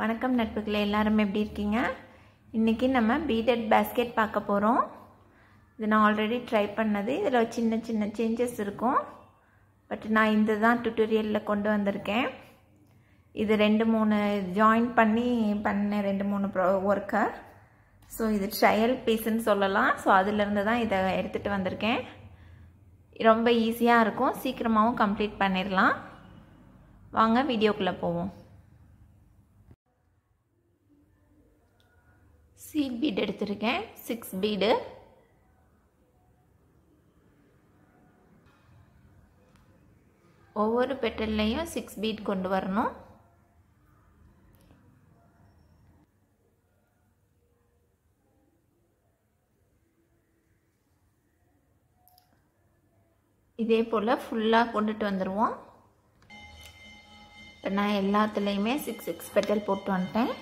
வணக்கம் நட்புகளே, எல்லாரும் எப்படி இருக்கீங்க? இன்றைக்கி நம்ம பீடட் பேஸ்கெட் பார்க்க போகிறோம். இது நான் ஆல்ரெடி ட்ரை பண்ணது. இதில் சின்ன சின்ன சேஞ்சஸ் இருக்கும். பட் நான் இந்த தான் டுட்டோரியலில் கொண்டு வந்திருக்கேன். இது 2-3 ஜாயின் பண்ணி பண்ண 2-3 ஒர்க்கை. ஸோ இது ட்ரையல் பீஸ்ன்னு சொல்லலாம். ஸோ அதிலிருந்து தான் இதை எடுத்துகிட்டு வந்திருக்கேன். ரொம்ப ஈஸியாக இருக்கும், சீக்கிரமாகவும் கம்ப்ளீட் பண்ணிடலாம். வாங்க வீடியோக்குள்ளே போவோம். சீட் பீட் எடுத்திருக்கேன், 6 பீடு. ஒவ்வொரு பெட்டல்லையும் 6 பீட் கொண்டு வரணும். இதே போல் ஃபுல்லாக கொண்டுட்டு வந்துடுவோம். இப்போ நான் எல்லாத்துலேயுமே 6 பெட்டல் போட்டு வந்துட்டேன்.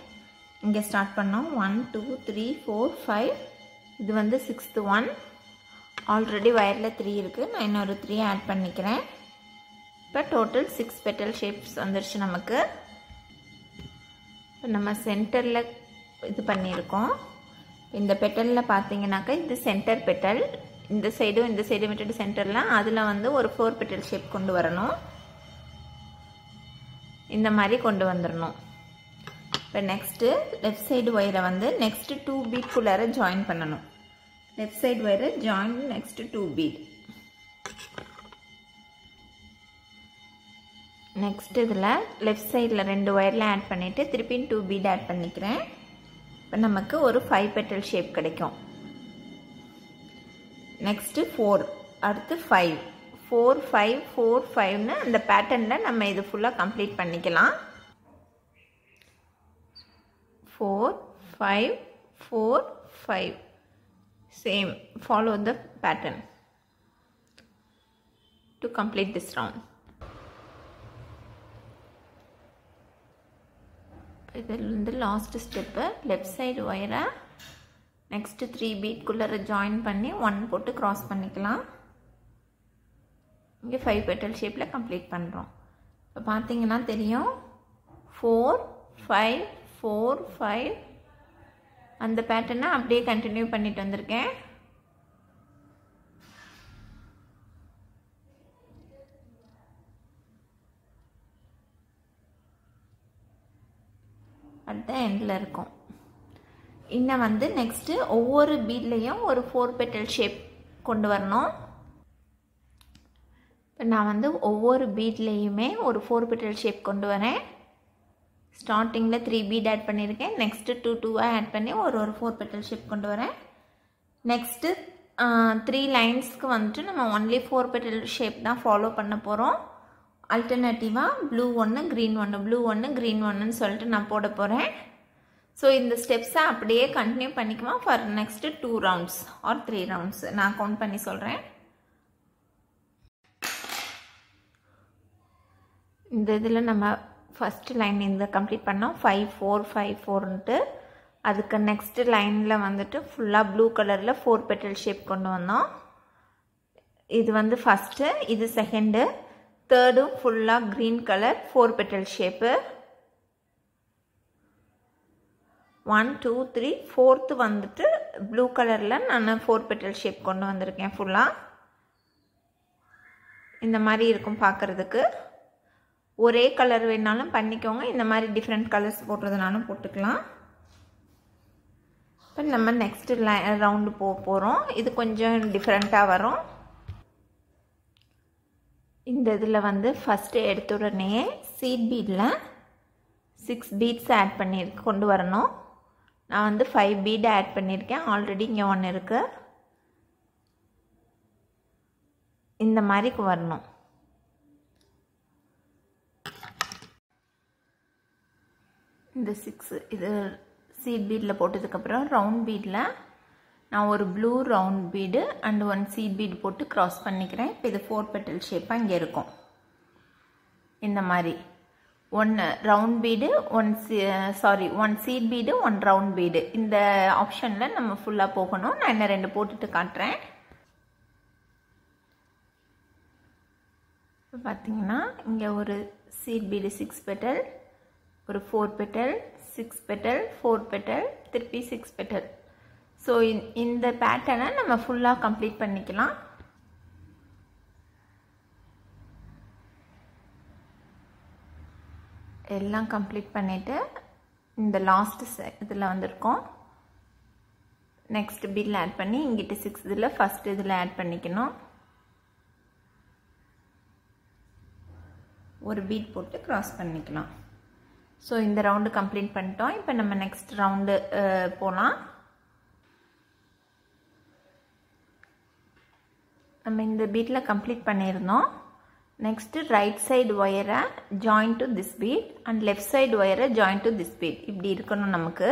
இங்கே ஸ்டார்ட் பண்ணோம். 1 2 3 4 5. இது வந்து 6th ஒன். ஆல்ரெடி வயரில் 3 இருக்குது. நான் இன்னொரு 3 ஆட் பண்ணிக்கிறேன். இப்போ டோட்டல் 6 பெட்டல் ஷேப்ஸ் வந்துருச்சு நமக்கு. இப்போ நம்ம சென்டரில் இது பண்ணியிருக்கோம். இந்த பெட்டலில் பார்த்தீங்கன்னாக்கா இது சென்டர் பெட்டல். இந்த சைடும் விட்டுட்டு சென்டரில் அதில் வந்து ஒரு 4 பெட்டல் ஷேப் கொண்டு வரணும். இந்த மாதிரி கொண்டு வந்துடணும். இப்போ நெக்ஸ்ட்டு லெஃப்ட் சைடு ஒயரை வந்து நெக்ஸ்ட்டு 2 பீட்குள்ளார ஜாயின் பண்ணணும். லெஃப்ட் சைடு ஒயரை ஜாயின் நெக்ஸ்ட்டு 2 பீட். நெக்ஸ்ட் இதில் லெஃப்ட் சைடில் 2 ஒயரில் ஆட் பண்ணிவிட்டு திருப்பியும் 2 பீட் ஆட் பண்ணிக்கிறேன். இப்போ நமக்கு ஒரு 5 பெட்டல் ஷேப் கிடைக்கும். நெக்ஸ்ட்டு 4, அடுத்து 5, 4 5 4 5ன்னு அந்த பேட்டர்னில் நம்ம இது ஃபுல்லாக கம்ப்ளீட் பண்ணிக்கலாம். 4 5 4 5. Same, follow the pattern to complete this round. இதில் வந்து லாஸ்ட் ஸ்டெப்பு லெஃப்ட் சைடு ஒயரை நெக்ஸ்ட்டு 3 பீட்குள்ளே ஜாயின் பண்ணி 1 போட்டு க்ராஸ் பண்ணிக்கலாம். இங்கே 5 பெட்டல் ஷேப்பில் கம்ப்ளீட் பண்ணுறோம். இப்போ பார்த்தீங்கன்னா தெரியும், 4 5 4 5 அந்த பேட்டர்னை அப்படியே கண்டினியூ பண்ணிட்டு வந்திருக்கேன். அடுத்த எண்டில் இருக்கும். இன்னும் வந்து நெக்ஸ்ட்டு ஒவ்வொரு பீட்லேயும் ஒரு 4 பெட்டல் ஷேப் கொண்டு வரணும். இப்போ நான் வந்து ஒவ்வொரு பீட்லேயுமே ஒரு 4 பெட்டல் ஷேப் கொண்டு வரேன். ஸ்டார்டிங்கில் 3 பீட் ஆட் பண்ணியிருக்கேன். நெக்ஸ்ட்டு 2 ஆட் பண்ணி ஒரு 4 பெட்டல் ஷேப் கொண்டு வரேன். நெக்ஸ்ட்டு 3 லைன்ஸ்க்கு வந்துட்டு நம்ம ஒன்லி 4 பெட்டல் ஷேப் தான் ஃபாலோ பண்ண போகிறோம். அல்டர்னேட்டிவாக ப்ளூ 1 க்ரீன் 1 ப்ளூ 1 க்ரீன் 1ன்னு சொல்லிட்டு நான் போட போகிறேன். ஸோ இந்த ஸ்டெப்ஸை அப்படியே கண்டினியூ பண்ணிக்குவோம் for next 2 rounds or 3 rounds. நான் கவுண்ட் பண்ணி சொல்கிறேன். இந்த இதில் நம்ம ஃபஸ்ட்டு லைன் இந்த கம்ப்ளீட் பண்ணோம். 5 4 5 4ன்ட்டு அதுக்கு நெக்ஸ்ட்டு லைனில் வந்துட்டு ஃபுல்லாக ப்ளூ கலரில் 4 பெட்டல் ஷேப் கொண்டு வந்தோம். இது வந்து ஃபஸ்ட்டு, இது செகண்டு, தேர்டும் ஃபுல்லாக green colour 4 petal shape. 1 2 3 4th வந்துட்டு ப்ளூ கலரில் நான் 4 பெட்டல் ஷேப் கொண்டு வந்திருக்கேன். ஃபுல்லாக இந்த மாதிரி இருக்கும் பார்க்குறதுக்கு. ஒரே கலர் வேணாலும் பண்ணிக்கோங்க, இந்த மாதிரி டிஃப்ரெண்ட் கலர்ஸ் போடுறதுனாலும் போட்டுக்கலாம். இப்போ நம்ம நெக்ஸ்ட்டு ரவுண்டு போகிறோம். இது கொஞ்சம் டிஃப்ரெண்ட்டாக வரும். இந்த இதில் வந்து ஃபஸ்ட்டு எடுத்த உடனே சீட் பீடில் 6 பீட்ஸ் ஆட் பண்ணி கொண்டு வரணும். நான் வந்து 5 பீட் ஆட் பண்ணியிருக்கேன். ஆல்ரெடி இங்கே 1 இருக்குது. இந்த மாதிரி வரணும். இந்த 6 இது சீட் பீடில் போட்டதுக்கப்புறம் ரவுண்ட் பீடில் நான் ஒரு blue round bead and 1 seed bead போட்டு க்ராஸ் பண்ணிக்கிறேன். இப்போ இது 4 பெட்டல் ஷேப்பாக இங்கே இருக்கும். இந்த மாதிரி 1 round bead 1 seed bead 1 round bead. இந்த ஆப்ஷனில் நம்ம ஃபுல்லாக போகணும். நான் இன்னும் 2 போட்டுட்டு காட்டுறேன். இப்போ பார்த்தீங்கன்னா இங்கே ஒரு சீட் பீடு 6 பெட்டல், ஒரு 4 பெட்டல் 6 பெட்டல் 4 பெட்டல் திருப்பி 6 பெட்டல். ஸோ இந்த பேட்டர்னை நம்ம ஃபுல்லாக கம்ப்ளீட் பண்ணிக்கலாம். எல்லாம் கம்ப்ளீட் பண்ணிவிட்டு இந்த லாஸ்ட் இதில் வந்திருக்கோம். நெக்ஸ்ட் பீடில் ஆட் பண்ணி இங்கிட்ட 6 இதில் ஃபஸ்ட் இதில் ஆட் பண்ணிக்கணும். ஒரு பீட் போட்டு க்ராஸ் பண்ணிக்கலாம். ஸோ இந்த ரவுண்டு கம்ப்ளீட் பண்ணிட்டோம். இப்போ நம்ம நெக்ஸ்ட் ரவுண்டு போகலாம். நம்ம இந்த பீட்டில் கம்ப்ளீட் பண்ணியிருந்தோம். நெக்ஸ்ட்டு ரைட் சைடு ஒயரை join to this bead and left side ஒயரை ஜாயின் டு திஸ் பீட். இப்படி இருக்கணும் நமக்கு.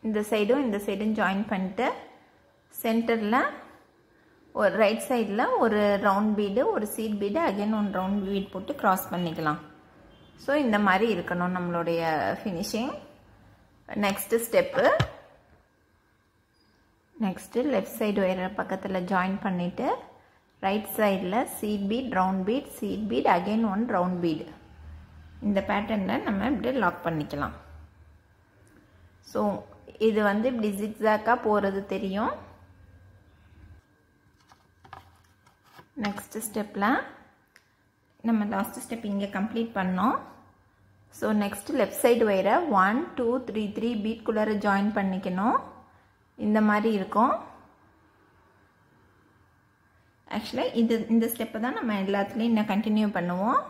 இந்த சைடும் ஜாயின் பண்ணிட்டு சென்டரில் ஒரு ரைட் சைடில் ஒரு ரவுண்ட் பீடு, ஒரு seed bead, again one round bead போட்டு க்ராஸ் பண்ணிக்கலாம். ஸோ இந்த மாதிரி இருக்கணும் நம்மளுடைய finishing. Next step, next left side ஒயரை பக்கத்தில் ஜாயின் பண்ணிவிட்டு ரைட் சைடில் seed bead, round bead, seed bead, again one round bead. இந்த பேட்டர்னில் நம்ம இப்படி லாக் பண்ணிக்கலாம். ஸோ இது இப்படி ஜிக்ஸாக்காக போகிறது தெரியும். நெக்ஸ்ட் ஸ்டெப்பில் நம்ம லாஸ்ட் ஸ்டெப் இங்கே கம்ப்ளீட் பண்ணோம். ஸோ நெக்ஸ்ட் லெஃப்ட் சைடு ஒயரை 1 2 3 3 பீட்குள்ளார ஜாயின் பண்ணிக்கணும். இந்த மாதிரி இருக்கும். ஆக்சுவலாக இந்த ஸ்டெப்பை தான் நம்ம எல்லாத்துலேயும் இன்னும் கண்டினியூ பண்ணுவோம்.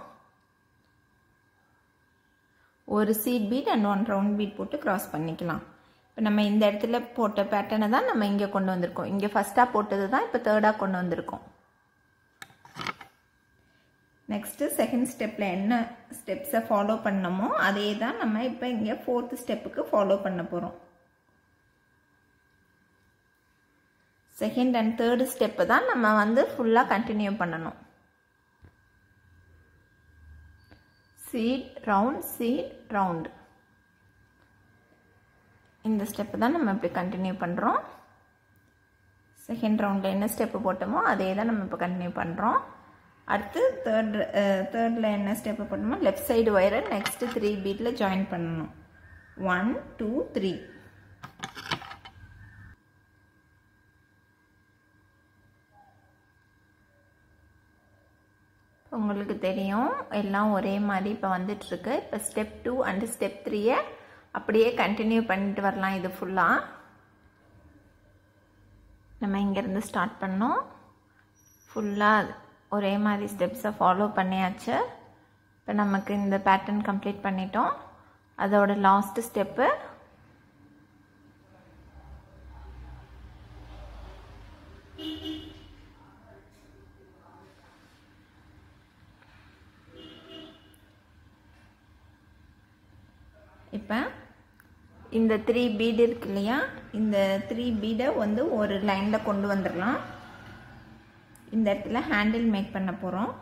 ஒரு seed bead and one round bead போட்டு க்ராஸ் பண்ணிக்கலாம். இப்போ நம்ம இந்த இடத்துல போட்ட பேட்டர்னை தான் நம்ம இங்கே கொண்டு வந்திருக்கோம். இங்கே ஃபஸ்ட்டாக போட்டது தான் இப்போ தேர்டாக கொண்டு வந்திருக்கோம். நெக்ஸ்ட்டு செகண்ட் ஸ்டெப்பில் என்ன ஸ்டெப்ஸை ஃபாலோ பண்ணமோ அதே தான் நம்ம இப்போ இங்கே ஃபோர்த்து ஸ்டெப்புக்கு ஃபாலோ பண்ண போகிறோம். செகண்ட் அண்ட் தேர்டு ஸ்டெப்பு தான் நம்ம ஃபுல்லாக கண்டினியூ பண்ணணும். சீட் ரவுண்ட் இந்த ஸ்டெப்பு தான் நம்ம இப்படி கண்டினியூ பண்ணுறோம். செகண்ட் ரவுண்டில் என்ன ஸ்டெப்பு போட்டோமோ அதே தான் நம்ம இப்போ கண்டினியூ பண்ணுறோம். அடுத்து தேர்டில் என்ன ஸ்டெப்பு போட்டோமோ லெஃப்ட் சைடு ஒயரை நெக்ஸ்ட்டு 3 பீட்டில் ஜாயின் பண்ணணும். 1 2 3. உங்களுக்கு தெரியும் எல்லாம் ஒரே மாதிரி இப்போ வந்துட்டுருக்கு. இப்போ ஸ்டெப் 2 அண்ட் ஸ்டெப் 3 அப்படியே கண்டினியூ பண்ணிட்டு வரலாம். இது ஃபுல்லாக நம்ம இங்கேருந்து ஸ்டார்ட் பண்ணோம். ஃபுல்லாக ஒரே மாதிரி ஸ்டெப்ஸை ஃபாலோ பண்ணியாச்சு. இப்போ நமக்கு இந்த பேட்டர்ன் கம்ப்ளீட் பண்ணிட்டோம். அதோட லாஸ்ட் ஸ்டெப்பு இப்போ இந்த 3 பீடு இருக்கு இல்லையா, இந்த 3 பீடை ஒரு லைனில் கொண்டு வந்துடலாம். இந்த இடத்துல ஹேண்டில் மேக் பண்ண போகிறோம்.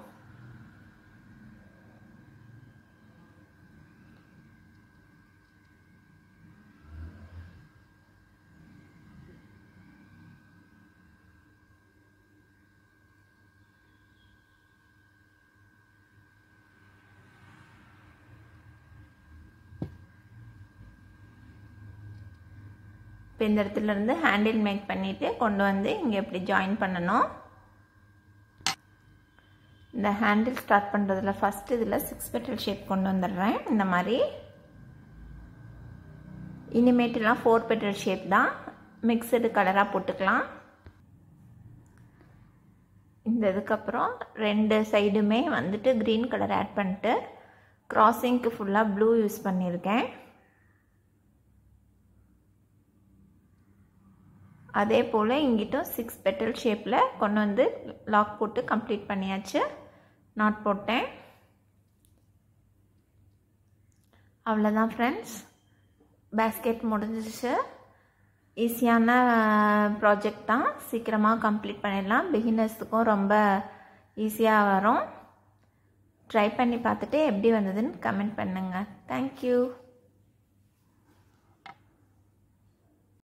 இப்போ இந்த இடத்துல இருந்து ஹேண்டில் மேக் பண்ணிவிட்டு கொண்டு வந்து இங்கே இப்படி ஜாயின் பண்ணணும். இந்த ஹேண்டில் ஸ்டார்ட் பண்ணுறதுல ஃபஸ்ட் இதில் 6 பெட்டல் ஷேப் கொண்டு வந்துடுறேன். இந்த மாதிரி இனிமேட்டுலாம் 4 பெட்டல் ஷேப் தான். மிக்சடு கலராக போட்டுக்கலாம். இந்த இதுக்கப்புறம் 2 சைடுமே க்ரீன் கலர் ஆட் பண்ணிட்டு கிராசிங்க்கு ஃபுல்லாக ப்ளூ யூஸ் பண்ணியிருக்கேன். அதே போல் இங்கிட்டும் 6 பெட்டல் ஷேப்பில் கொண்டு வந்து லாக் போட்டு கம்ப்ளீட் பண்ணியாச்சு. நாட் போட்டேன். அவ்வளோதான் ஃப்ரெண்ட்ஸ், பேஸ்கெட் முடிஞ்சிச்சு. ஈஸியான ப்ராஜெக்ட் தான், சீக்கிரமாக கம்ப்ளீட் பண்ணிடலாம். பிகினர்ஸுக்கும் ரொம்ப ஈஸியாக வரும். ட்ரை பண்ணி பார்த்துட்டு எப்படி வந்ததுன்னு கமெண்ட் பண்ணுங்கள். தேங்க்யூ.